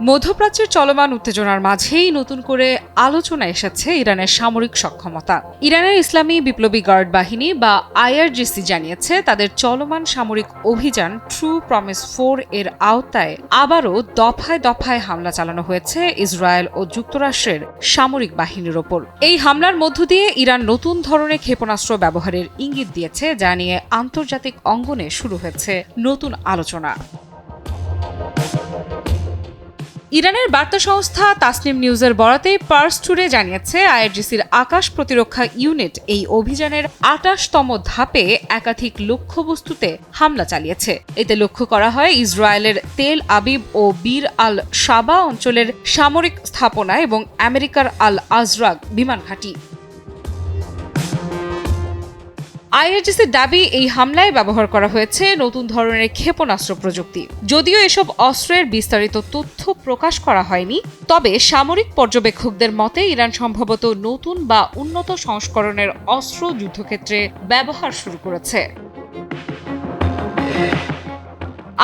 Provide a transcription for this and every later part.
মধ্যপ্রাচ্যের চলমান উত্তেজনার মাঝেই নতুন করে আলোচনা এসেছে ইরানের সামরিক সক্ষমতা। ইরানের ইসলামী বিপ্লবী গার্ড বাহিনী বা আইআরজিসি জানিয়েছে তাদের চলমান সামরিক অভিযান ট্রু প্রমিস 4 এর আওতায় আবারও দফায় দফায় হামলা চালানো হয়েছে ইসরায়েল ও যুক্তরাষ্ট্রের সামরিক বাহিনীর ওপর। এই হামলার মধ্য দিয়ে ইরান নতুন ধরনের ক্ষেপণাস্ত্র ব্যবহারের ইঙ্গিত দিয়েছে, যা নিয়ে আন্তর্জাতিক অঙ্গনে শুরু হয়েছে নতুন আলোচনা। ইরানের বার্তা সংস্থা তাসনিম নিউজের বরাতে পার্স টুডে জানিয়েছে আইআরজিসির আকাশ প্রতিরক্ষা ইউনিট এই অভিযানের ২৮তম ধাপে একাধিক লক্ষ্যবস্তুতে হামলা চালিয়েছে। এতে লক্ষ্য করা হয় ইসরায়েলের তেল আবিব ও বীর আল সাবা অঞ্চলের সামরিক স্থাপনা এবং আমেরিকার আল আজরাক বিমান ঘাঁটি। আইআরজিসির দাবি, এই হামলায় ব্যবহার করা হয়েছে নতুন ধরনের ক্ষেপণাস্ত্র প্রযুক্তি। যদিও এসব অস্ত্রের বিস্তারিত তথ্য প্রকাশ করা হয়নি, তবে সামরিক পর্যবেক্ষকদের মতে ইরান সম্ভবত নতুন বা উন্নত সংস্করণের অস্ত্র যুদ্ধক্ষেত্রে ব্যবহার শুরু করেছে।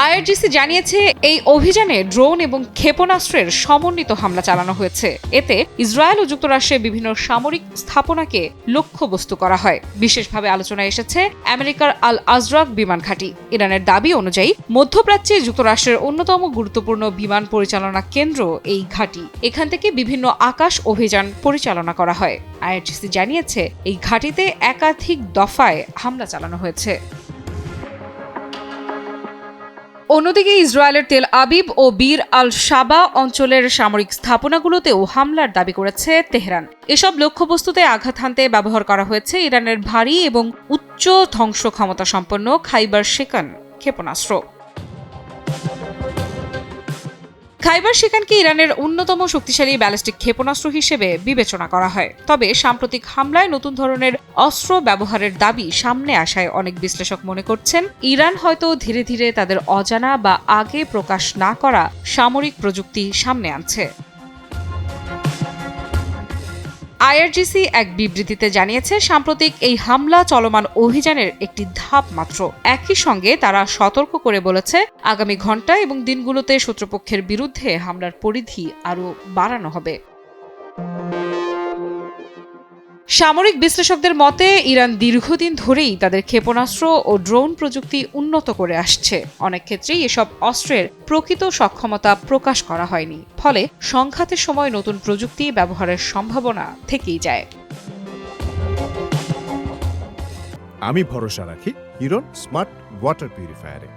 আইআরজিসি জানিয়েছে এই অভিযানে ড্রোন এবং ক্ষেপণাস্ত্রের সমন্বিত হামলা চালানো হয়েছে। এতে ইসরায়েল ও যুক্তরাষ্ট্রের বিভিন্ন সামরিক স্থাপনাকে লক্ষ্যবস্তু করা হয়। বিশেষভাবে আলোচনায় এসেছে আমেরিকার আল আজরাক বিমান ঘাঁটি। ইরানের দাবি অনুযায়ী মধ্যপ্রাচ্যে যুক্তরাষ্ট্রের অন্যতম গুরুত্বপূর্ণ বিমান পরিচালনা কেন্দ্র এই ঘাঁটি। এখান থেকে বিভিন্ন আকাশ অভিযান পরিচালনা করা হয়। আইআরজিসি জানিয়েছে এই ঘাঁটিতে একাধিক দফায় হামলা চালানো হয়েছে। অন্যদিকে ইসরায়েলের তেল আবিব ও বীর আল সাবা অঞ্চলের সামরিক স্থাপনাগুলোতেও হামলার দাবি করেছে তেহরান। এসব লক্ষ্যবস্তুতে আঘাত হানতে ব্যবহার করা হয়েছে ইরানের ভারী এবং উচ্চ ধ্বংস ক্ষমতা সম্পন্ন খাইবার শিকান ক্ষেপণাস্ত্র। খাইবার শিকানকে ইরানের অন্যতম শক্তিশালী ব্যালিস্টিক ক্ষেপণাস্ত্র হিসেবে বিবেচনা করা হয়। তবে সাম্প্রতিক হামলায় নতুন ধরনের অস্ত্র ব্যবহারের দাবি সামনে আসায় অনেক বিশ্লেষক মনে করছেন ইরান হয়তো ধীরে ধীরে তাদের অজানা বা আগে প্রকাশ না করা সামরিক প্রযুক্তি সামনে আনছে। আইআরজিসি এক বিবৃতিতে জানিয়েছে সাম্প্রতিক এই হামলা চলমান অভিযানের একটি ধাপ মাত্র। একই সঙ্গে তারা সতর্ক করে বলেছে আগামী ঘণ্টা এবং দিনগুলোতে শত্রুপক্ষের বিরুদ্ধে হামলার পরিধি আরও বাড়ানো হবে। সামরিক বিশ্লেষকদের মতে ইরান দীর্ঘদিন ধরেই তাদের ক্ষেপণাস্ত্র ও ড্রোন প্রযুক্তি উন্নত করে আসছে। অনেক ক্ষেত্রেই এসব অস্ত্রের প্রকৃত সক্ষমতা প্রকাশ করা হয়নি, ফলে সংঘাতের সময় নতুন প্রযুক্তি ব্যবহারের সম্ভাবনা থেকেই যায়। আমি ভরসা রাখি হিরন স্মার্ট ওয়াটার পিউরিফায়ারে।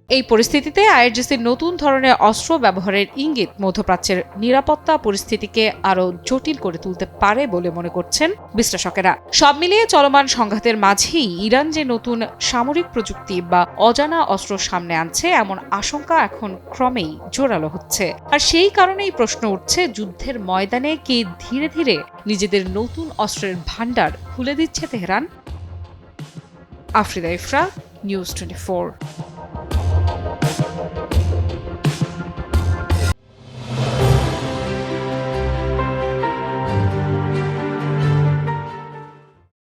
এই পরিস্থিতিতে আইআরজিসির নতুন ধরনের অস্ত্র ব্যবহারের ইঙ্গিত মধ্যপ্রাচ্যের নিরাপত্তা পরিস্থিতিকে আরও জটিল করে তুলতে পারে বলে মনে করছেন বিশ্লেষকেরা। সব মিলিয়ে চলমান সংঘাতের মাঝেই ইরান যে নতুন সামরিক প্রযুক্তি বা অজানা অস্ত্র সামনে আনছে, এমন আশঙ্কা এখন ক্রমেই জোরালো হচ্ছে। আর সেই কারণেই প্রশ্ন উঠছে, যুদ্ধের ময়দানে কে ধীরে ধীরে নিজেদের নতুন অস্ত্রের ভান্ডার খুলে দিচ্ছে তেহরান। আফরিদা ইফরা, নিউজ 24।